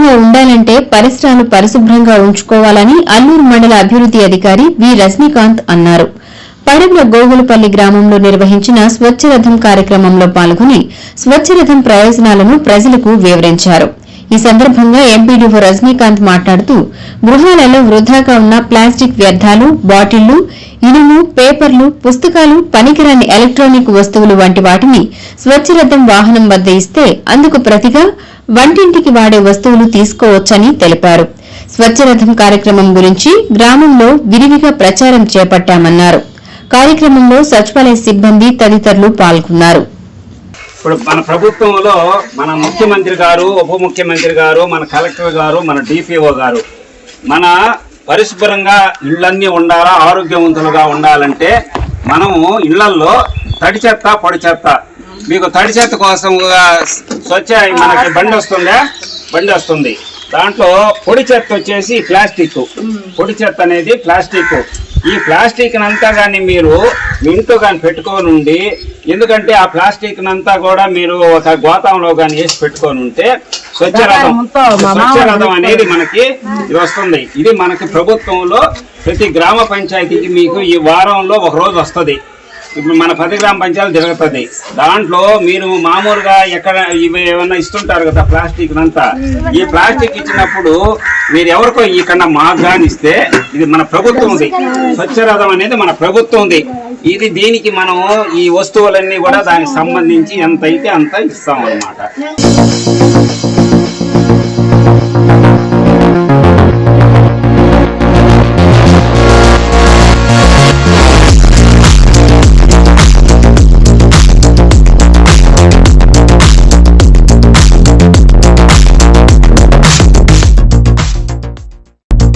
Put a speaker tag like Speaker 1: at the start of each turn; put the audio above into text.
Speaker 1: ఆరోగ్యంగా ఉండాలంటే పరిసరాలు పరిశుభ్రంగా ఉంచుకోవాలని అల్లూరు మండల అభివృద్ది అధికారి వి రజనీకాంత్ అన్నారు. పడగల గోగులపల్లి గ్రామంలో నిర్వహించిన స్వచ్ఛరథం కార్యక్రమంలో పాల్గొని స్వచ్ఛరథం ప్రయోజనాలను ప్రజలకు వివరించారు. ఈ సందర్భంగా ఎంపీడీఓ రజనీకాంత్ మాట్లాడుతూ గృహాలలో వృధాగా ఉన్న ప్లాస్టిక్ వ్యర్థాలు, బాటిళ్లు, ఇనుము, పేపర్లు, పుస్తకాలు, పనికిరాని ఎలక్ట్రానిక్ వస్తువులు వంటి వాటిని స్వచ్ఛరథం వాహనం వద్ద ఇస్తే అందుకు ప్రతిగా వంటింటికి వాడే వస్తువులు తీసుకోవచ్చని తెలిపారు. స్వచ్ఛరథం కార్యక్రమం గురించి గ్రామంలో విరివిగా ప్రచారం చేపట్టామన్నారు. కార్యక్రమంలో సచివాలయ సిబ్బంది తదితరులు పాల్గొన్నారు.
Speaker 2: ఇప్పుడు మన ప్రభుత్వంలో మన ముఖ్యమంత్రి గారు, ఉప ముఖ్యమంత్రి గారు, మన కలెక్టర్ గారు, మన డిపిఓ గారు మన పరిశుభ్రంగా ఇళ్ళన్నీ ఉండాలా, ఆరోగ్యవంతులుగా ఉండాలంటే మనము ఇళ్లల్లో తడి చెత్త, పొడి చెత్త, మీకు తడి చెత్త కోసం స్వచ్ఛ మనకి బండి వస్తుంది. దాంట్లో పొడి చెత్త వచ్చేసి ప్లాస్టిక్. పొడి చెత్త అనేది ప్లాస్టిక్. ఈ ప్లాస్టిక్ అంతా కానీ మీరు మీ ఇంట్లో కానీ పెట్టుకొని ఉండి, ఎందుకంటే ఆ ప్లాస్టిక్ అంతా కూడా మీరు ఒక గోతంలో కానీ వేసి పెట్టుకొని ఉంటే స్వచ్ఛరథం అనేది మనకి ఇది వస్తుంది. ఇది మనకి ప్రభుత్వంలో ప్రతి గ్రామ పంచాయతీకి మీకు ఈ వారంలో ఒక రోజు వస్తుంది. ఇప్పుడు మన 10 గ్రామ పంచాయతీలు జరుగుతుంది. దాంట్లో మీరు మామూలుగా ఎక్కడ ఇవి ఏమన్నా ఇస్తుంటారు కదా ప్లాస్టిక్ అంతా. ఈ ప్లాస్టిక్ ఇచ్చినప్పుడు మీరు ఎవరికో ఇక్కడ మాకు కానీ ఇస్తే ఇది మన ప్రభుత్వం ఉంది. స్వచ్ఛరథం అనేది మన ప్రభుత్వం ఉంది. ఇది దీనికి మనం ఈ వస్తువులన్నీ కూడా దానికి సంబంధించి ఎంత అయితే అంత ఇస్తాం అన్నమాట.